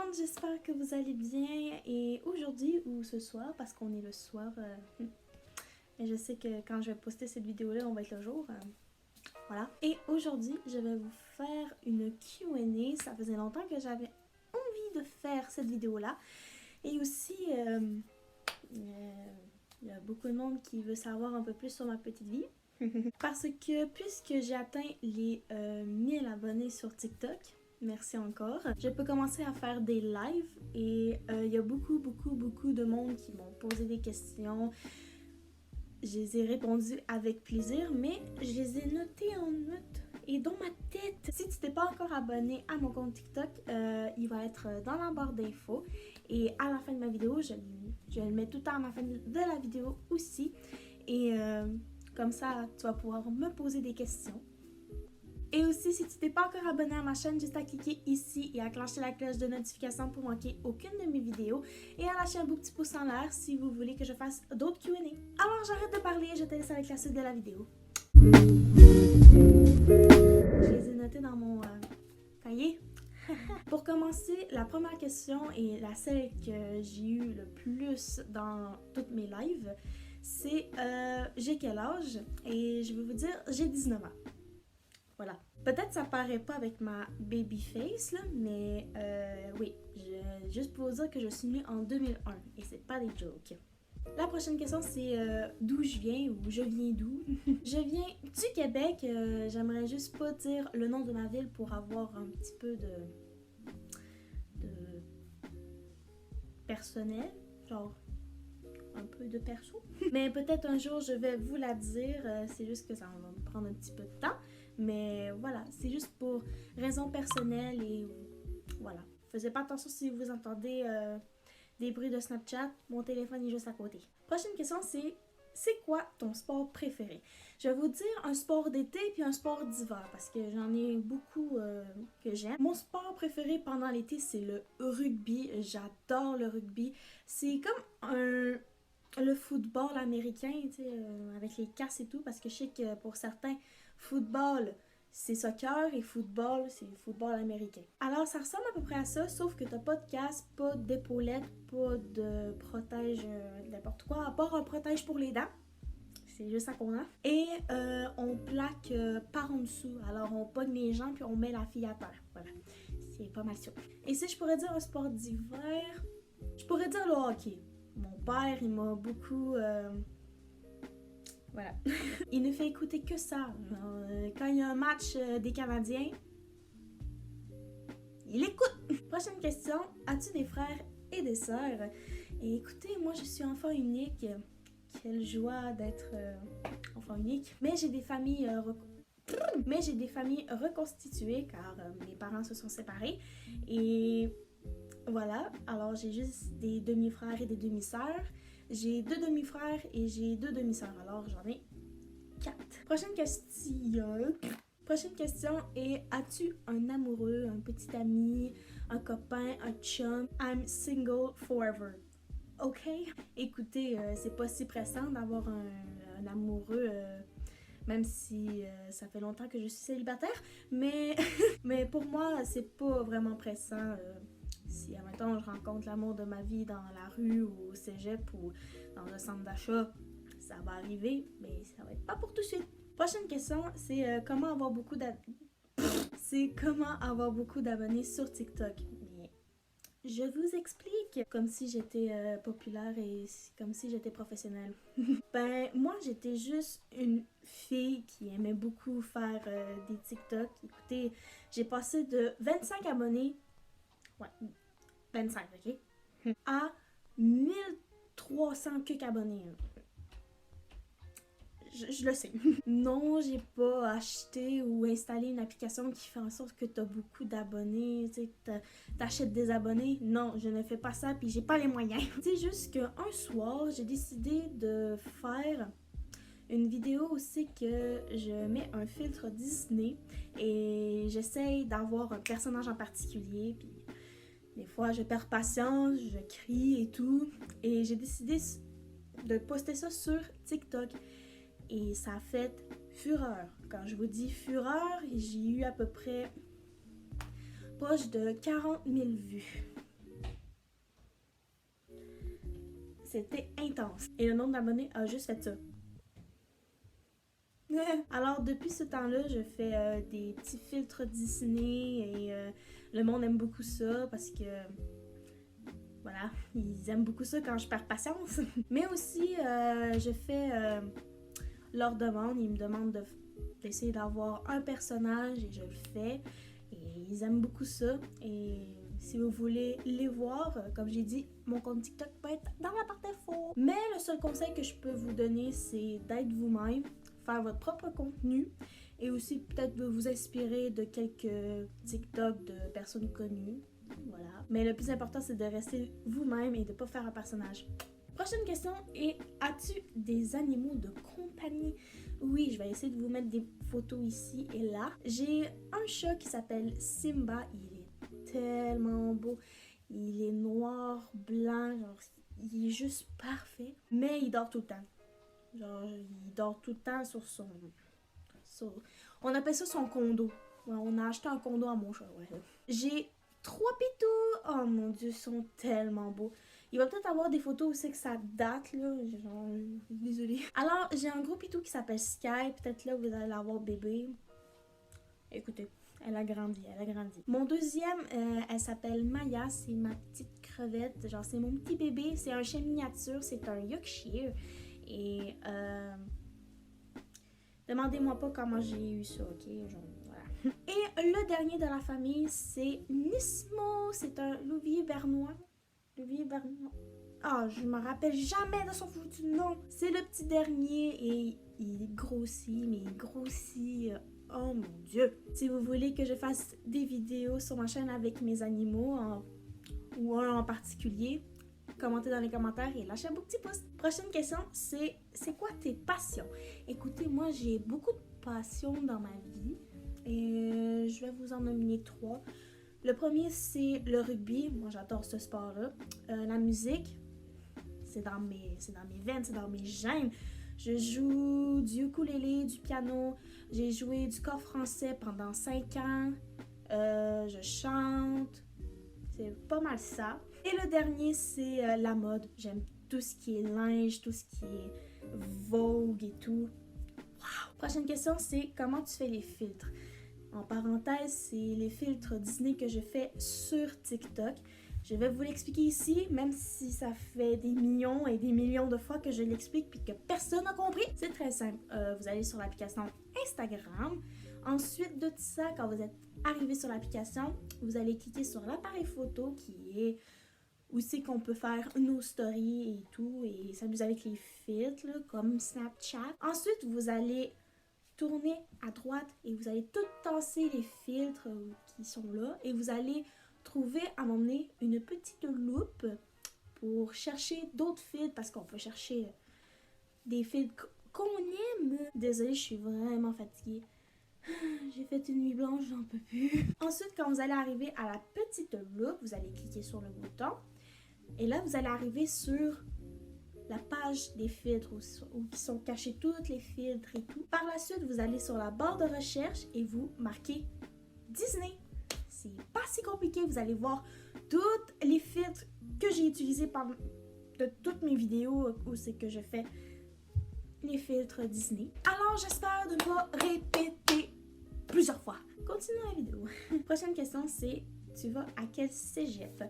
monde, j'espère que vous allez bien et aujourd'hui ou ce soir, parce qu'on est le soir, et je sais que quand je vais poster cette vidéo-là, on va être le jour, voilà. Et aujourd'hui, je vais vous faire une Q&A, ça faisait longtemps que j'avais envie de faire cette vidéo-là et aussi, il y a beaucoup de monde qui veut savoir un peu plus sur ma petite vie. Parce que puisque j'ai atteint les 1000 abonnés sur TikTok, merci encore, je peux commencer à faire des lives et il y a beaucoup de monde qui m'ont posé des questions. Je les ai répondues avec plaisir, mais je les ai notées en notes et dans ma tête. Si tu t'es pas encore abonné à mon compte TikTok, il va être dans la barre d'infos et à la fin de ma vidéo, je le mets tout le temps à la fin de la vidéo aussi. Et comme ça, tu vas pouvoir me poser des questions. Et aussi, si tu t'es pas encore abonné à ma chaîne, juste à cliquer ici et à clencher la cloche de notification pour manquer aucune de mes vidéos. Et à lâcher un beau petit pouce en l'air si vous voulez que je fasse d'autres Q&A. Alors j'arrête de parler et je te laisse avec la suite de la vidéo. Je les ai notés dans mon cahier. Pour commencer, la première question et la celle que j'ai eu le plus dans toutes mes lives, c'est j'ai quel âge? Et je vais vous dire, j'ai 19 ans. Voilà. Peut-être ça paraît pas avec ma baby face, là, mais oui, juste pour vous dire que je suis née en 2001 et c'est pas des jokes. La prochaine question, c'est d'où je viens ou je viens d'où. Je viens du Québec. J'aimerais juste pas dire le nom de ma ville pour avoir un petit peu de personnel, genre un peu de perso. Mais peut-être un jour je vais vous la dire, c'est juste que ça va me prendre un petit peu de temps. Mais voilà, c'est juste pour raisons personnelles et voilà. Faisez pas attention si vous entendez des bruits de Snapchat, mon téléphone est juste à côté. Prochaine question, c'est quoi ton sport préféré? Je vais vous dire un sport d'été puis un sport d'hiver parce que j'en ai beaucoup que j'aime. Mon sport préféré pendant l'été, c'est le rugby. J'adore le rugby. C'est comme le football américain, tu sais, avec les casses et tout, parce que je sais que pour certains, football, c'est soccer et football, c'est football américain. Alors, ça ressemble à peu près à ça, sauf que t'as pas de casque, pas d'épaulette, pas de protège n'importe quoi, à part un protège pour les dents. C'est juste ça qu'on a. Et on plaque par en dessous. Alors, on pogne les jambes puis on met la fille à terre. Voilà. C'est pas mal sûr. Et si je pourrais dire un sport d'hiver, je pourrais dire le hockey. Mon père, il m'a beaucoup... Voilà. Il ne fait écouter que ça. Quand il y a un match des Canadiens, il écoute. Prochaine question. As-tu des frères et des sœurs? Et écoutez, moi je suis enfant unique. Quelle joie d'être enfant unique. Mais j'ai des familles reconstituées car mes parents se sont séparés. Et voilà, alors j'ai juste des demi-frères et des demi-sœurs. J'ai 2 demi-frères et j'ai 2 demi-sœurs, alors j'en ai 4. Prochaine question est, as-tu un amoureux, un petit ami, un copain, un chum? I'm single forever. Ok? Écoutez, c'est pas si pressant d'avoir un amoureux, même si ça fait longtemps que je suis célibataire, mais, mais pour moi, c'est pas vraiment pressant. Si, admettons, je rencontre l'amour de ma vie dans la rue ou au cégep ou dans un centre d'achat, ça va arriver, mais ça va être pas pour tout de suite. Prochaine question, c'est comment avoir beaucoup d'abonnés sur TikTok. Mais je vous explique, comme si j'étais populaire et comme si j'étais professionnelle. Ben, moi, j'étais juste une fille qui aimait beaucoup faire des TikTok. Écoutez, j'ai passé de 25 abonnés, ouais, 25, ok? À 1300 abonnés. Je le sais. Non, j'ai pas acheté ou installé une application qui fait en sorte que t'as beaucoup d'abonnés, tu sais, t'achètes des abonnés. Non, je ne fais pas ça puis j'ai pas les moyens. C'est juste qu'un soir, j'ai décidé de faire une vidéo aussi que je mets un filtre Disney et j'essaye d'avoir un personnage en particulier puis des fois, je perds patience, je crie et tout. Et j'ai décidé de poster ça sur TikTok. Et ça a fait fureur. Quand je vous dis fureur, j'ai eu à peu près proche de 40 000 vues. c'était intense. Et le nombre d'abonnés a juste fait ça. Alors, depuis ce temps-là, je fais des petits filtres Disney et le monde aime beaucoup ça parce que, voilà, ils aiment beaucoup ça quand je perds patience. Mais aussi, je fais leur demande, ils me demandent d'essayer d'avoir un personnage et je le fais. Et ils aiment beaucoup ça. Et si vous voulez les voir, comme j'ai dit, mon compte TikTok va être dans la barre d'infos. Mais le seul conseil que je peux vous donner, c'est d'être vous-même, faire votre propre contenu et aussi peut-être de vous inspirer de quelques TikTok de personnes connues. Voilà. Mais le plus important, c'est de rester vous-même et de ne pas faire un personnage. Prochaine question est, as-tu des animaux de compagnie? Oui, je vais essayer de vous mettre des photos ici et là. J'ai un chat qui s'appelle Simba. Il est tellement beau. Il est noir, blanc, genre, il est juste parfait. Mais il dort tout le temps. Genre, il dort tout le temps sur son... On appelle ça son condo. Ouais, on a acheté un condo à mon chat, ouais. J'ai 3 pitous. Oh mon Dieu, ils sont tellement beaux. Il va peut-être avoir des photos aussi que ça date, là. Genre, désolée. Alors, j'ai un gros pitou qui s'appelle Sky. Peut-être là, vous allez l'avoir bébé. Écoutez, elle a grandi, elle a grandi. Mon deuxième, elle s'appelle Maya. C'est ma petite crevette. Genre, c'est mon petit bébé. C'est un chien miniature. C'est un Yorkshire. Et, demandez-moi pas comment j'ai eu ça, ok? Genre, voilà. Et le dernier de la famille, c'est Nismo. C'est un louvier bernois. Ah, je me rappelle jamais de son foutu nom. C'est le petit dernier et il grossit, mais il grossit. Oh mon Dieu. Si vous voulez que je fasse des vidéos sur ma chaîne avec mes animaux, ou un en particulier, commentez dans les commentaires et lâchez un beau petit pouce. Prochaine question, c'est quoi tes passions? Écoutez, moi j'ai beaucoup de passions dans ma vie et je vais vous en nominer 3. Le premier, c'est le rugby. Moi, j'adore ce sport-là. La musique, c'est dans mes veines, c'est dans mes gènes. Je joue du ukulélé, du piano. J'ai joué du cor français pendant 5 ans. Je chante. C'est pas mal ça. Et le dernier, c'est la mode. J'aime tout ce qui est linge, tout ce qui est Vogue et tout. Wow! Prochaine question, c'est comment tu fais les filtres? En parenthèse, c'est les filtres Disney que je fais sur TikTok. Je vais vous l'expliquer ici, même si ça fait des millions et des millions de fois que je l'explique puis que personne n'a compris. C'est très simple. Vous allez sur l'application Instagram. Ensuite de ça, quand vous êtes arrivé sur l'application, vous allez cliquer sur l'appareil photo qui est où c'est qu'on peut faire nos stories et tout et s'amuser avec les filtres là, comme Snapchat. Ensuite, vous allez tourner à droite et vous allez tout tasser les filtres qui sont là et vous allez trouver à m'emmener une petite loupe pour chercher d'autres filtres parce qu'on peut chercher des filtres qu'on aime. Désolée, je suis vraiment fatiguée. J'ai fait une nuit blanche, j'en peux plus. Ensuite, quand vous allez arriver à la petite loupe, vous allez cliquer sur le bouton et là, vous allez arriver sur la page des filtres où qui sont cachés tous les filtres et tout. Par la suite, vous allez sur la barre de recherche et vous marquez Disney. C'est pas si compliqué, vous allez voir tous les filtres que j'ai utilisés de toutes mes vidéos où c'est que je fais les filtres Disney. Alors, j'espère de ne pas répéter plusieurs fois. Continuons la vidéo. Prochaine question, c'est tu vas à quel cégep?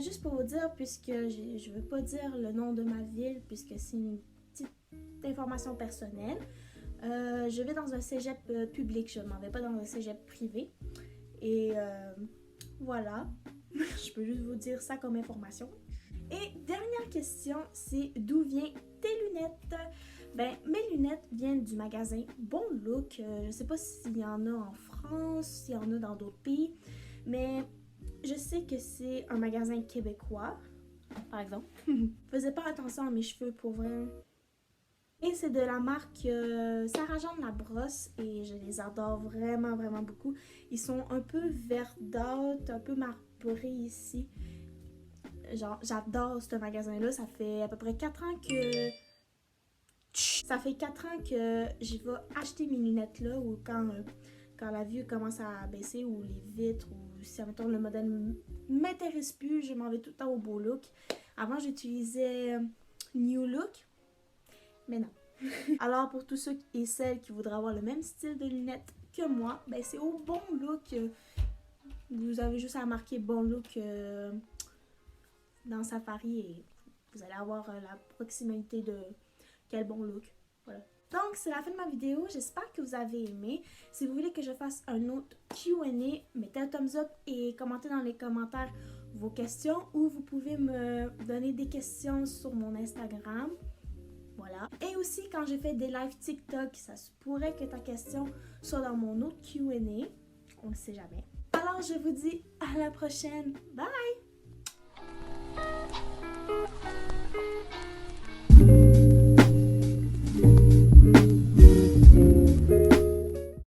Juste pour vous dire, puisque je veux pas dire le nom de ma ville, puisque c'est une petite information personnelle, je vais dans un cégep public, je ne m'en vais pas dans un cégep privé. Et voilà, je peux juste vous dire ça comme information. Et dernière question, c'est d'où viennent tes lunettes? Ben, mes lunettes viennent du magasin Bon Look. Je sais pas s'il y en a en France, s'il y en a dans d'autres pays, mais je sais que c'est un magasin québécois, par exemple. Faisais pas attention à mes cheveux pour vrai. Et c'est de la marque Sarah-Jeanne Labrosse et je les adore vraiment, vraiment beaucoup. Ils sont un peu verdâtres, un peu marbrés ici. Genre, j'adore ce magasin-là. Ça fait à peu près 4 ans que... Ça fait 4 ans que je vais acheter mes lunettes là ou quand la vue commence à baisser ou les vitres ou si mettons, le modèle m'intéresse plus, je m'en vais tout le temps au Beau Look. Avant, j'utilisais New Look, mais non. Alors, pour tous ceux et celles qui voudraient avoir le même style de lunettes que moi, ben c'est au Bon Look. Vous avez juste à marquer Bon Look dans Safari et vous allez avoir la proximité de quel Bon Look. Voilà. Donc, c'est la fin de ma vidéo. J'espère que vous avez aimé. Si vous voulez que je fasse un autre Q&A, mettez un thumbs up et commentez dans les commentaires vos questions ou vous pouvez me donner des questions sur mon Instagram. Voilà. Et aussi, quand j'ai fait des lives TikTok, ça se pourrait que ta question soit dans mon autre Q&A. On ne sait jamais. Alors, je vous dis à la prochaine. Bye!